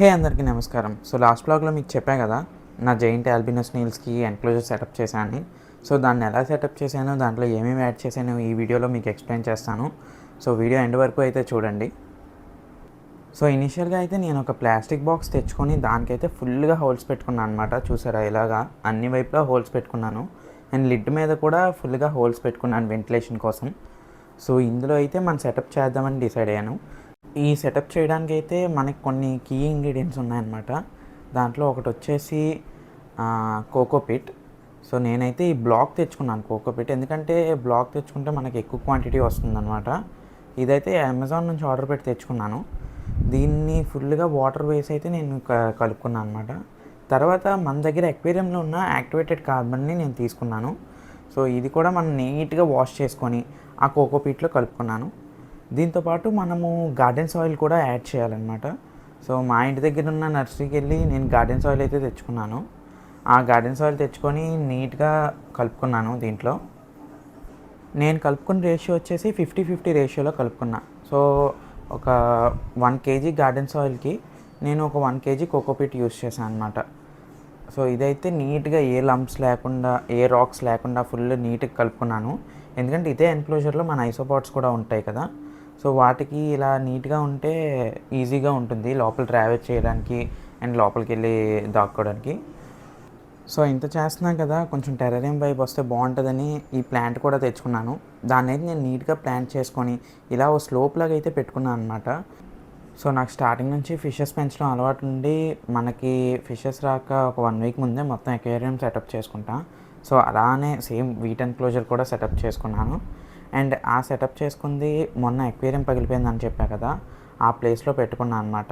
అందరికీ నమస్కారం. లాస్ట్ బ్లాగ్‌లో మీకు చెప్పా కదా! నా జెయింట్ ఆల్బినో స్నేల్స్‌కి ఎన్‌క్లోజర్ సెటప్ చేశానని. దాన్ని ఎలా సెటప్ చేశానో, దాంట్లో ఏమేమి యాడ్ చేశానో ఈ వీడియోలో మీకు ఎక్స్‌ప్లెయిన్ చేస్తాను. వీడియో ఎండ్ వరకు అయితే చూడండి. ఇనీషియల్‌గా అయితే నేను ఒక ప్లాస్టిక్ బాక్స్ తెచ్చుకొని దానికైతే ఫుల్‌గా హోల్స్ పెట్టుకున్నాను అనమాట. చూసారా ఇలాగా అన్ని వైపులా హోల్స్ పెట్టుకున్నాను. అండ్ లిడ్ మీద కూడా ఫుల్‌గా హోల్స్ పెట్టుకున్నాను వెంటిలేషన్ కోసం. ఇందులో అయితే మనం సెటప్ చేద్దామని డిసైడ్ అయ్యాను. ఈ సెటప్ చేయడానికైతే మనకి కొన్ని కీ ఇంగ్రీడియంట్స్ ఉన్నాయన్నమాట. దాంట్లో ఒకటొచ్చేసి కోకోపీట్. నేనైతే ఈ బ్లాక్ తెచ్చుకున్నాను కోకోపీట్. ఎందుకంటే బ్లాక్ తెచ్చుకుంటే మనకి ఎక్కువ క్వాంటిటీ వస్తుందన్నమాట. ఇదైతే అమెజాన్ నుంచి ఆర్డర్ పెట్టి తెచ్చుకున్నాను. దీన్ని ఫుల్‌గా వాటర్ వేసి అయితే నేను కలుపుకున్నాను అనమాట. తర్వాత మన దగ్గర అక్వేరియంలో ఉన్న యాక్టివేటెడ్ కార్బన్ని నేను తీసుకున్నాను. ఇది కూడా మనం నీట్‌గా వాష్ చేసుకొని ఆ కోకోపీట్‌లో కలుపుకున్నాను. దీంతోపాటు మనము గార్డెన్ సాయిల్ కూడా యాడ్ చేయాలన్నమాట. మా ఇంటి దగ్గర ఉన్న నర్సరీకి వెళ్ళి నేను గార్డెన్ సాయిల్ అయితే తెచ్చుకున్నాను. ఆ గార్డెన్ సాయిల్ తెచ్చుకొని నీట్‌గా కలుపుకున్నాను దీంట్లో. నేను కలుపుకున్న రేషియో వచ్చేసి 50-50 రేషియోలో కలుపుకున్నా. ఒక 1 కేజీ గార్డెన్ సాయిల్‌కి నేను ఒక 1 కేజీ కోకోపీట్ యూస్ చేశాను అనమాట. ఇదైతే నీట్‌గా ఏ లంప్స్ లేకుండా, ఏ రాక్స్ లేకుండా ఫుల్ నీట్‌గా కలుపుకున్నాను. ఎందుకంటే ఇదే ఎన్‌క్లోజర్‌లో మన ఐసోపాడ్స్ కూడా ఉంటాయి కదా! వాటికి ఇలా నీట్‌గా ఉంటే ఈజీగా ఉంటుంది లోపల ట్రావెల్ చేయడానికి అండ్ లోపలికెళ్ళి దాక్కోవడానికి. ఇంత చేస్తున్నాం కదా! కొంచెం టెర్రేరియం వైబ్ వస్తే బాగుంటుందని ఈ ప్లాంట్ కూడా తెచ్చుకున్నాను. దాన్నైతే నేను నీట్‌గా ప్లాంట్ చేసుకొని ఇలా ఓ స్లోప్ లాగా అయితే పెట్టుకున్నాను అనమాట. నాకు స్టార్టింగ్ నుంచి ఫిషెస్ పెంచడం అలవాటు ఉండి మనకి ఫిషెస్ రాక ఒక 1 వీక్ ముందే మొత్తం అక్వేరియం సెటప్ చేసుకుంటా. అలానే సేమ్ వీట్ ఎన్‌క్లోజర్ కూడా సెటప్ చేసుకున్నాను. అండ్ ఆ సెటప్ చేసుకుంది మొన్న అక్వేరియం పగిలిపోయిందని చెప్పా కదా! ఆ ప్లేస్‌లో పెట్టుకున్నా అనమాట.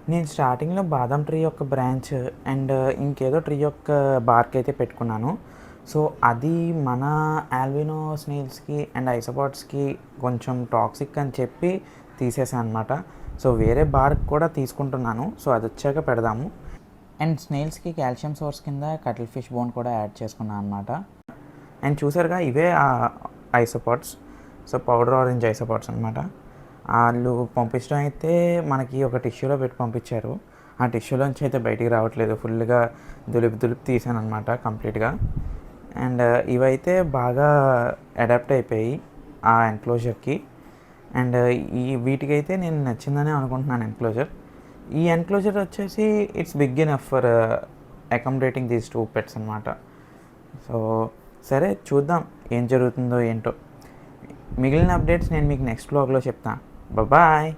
నేను స్టార్టింగ్‌లో బాదం ట్రీ యొక్క బ్రాంచ్ అండ్ ఇంకేదో ట్రీ యొక్క బార్క్ అయితే పెట్టుకున్నాను. అది మన ఆల్బినో స్నేల్స్‌కి అండ్ ఐసోపాడ్స్‌కి కొంచెం టాక్సిక్ అని చెప్పి తీసేసాను అనమాట. వేరే బార్క్ కూడా తీసుకుంటున్నాను. అదొచ్చాక పెడదాము. అండ్ స్నేల్స్‌కి కాల్షియం సోర్స్ కింద కటిల్ ఫిష్ బోన్ కూడా యాడ్ చేసుకున్నాను అనమాట. అండ్ చూసారుగా ఇవే ఐసోపాడ్స్. పౌడర్ ఆరెంజ్ ఐసోపాడ్స్ అనమాట. ఆళ్ళు పంపించడం అయితే మనకి ఒక టిష్యూలో పెట్టి పంపించారు. ఆ టిష్యూలోంచి అయితే బయటికి రావట్లేదు. ఫుల్‌గా దులిపి తీసాననమాట కంప్లీట్‌గా. అండ్ ఇవైతే బాగా అడాప్ట్ అయిపోయాయి ఆ ఎన్‌క్లోజర్‌కి. అండ్ వీటికైతే నేను నచ్చిందనే అనుకుంటున్నాను ఎన్‌క్లోజర్. ఈ ఎన్‌క్లోజర్ వచ్చేసి it's big enough for accommodating these 2 pets అనమాట. సరే చూద్దాం ఏం జరుగుతుందో ఏంటో. మిగిలిన అప్డేట్స్ నేను మీకు నెక్స్ట్ వ్లాగ్‌లో చెప్తాను. బాయ్.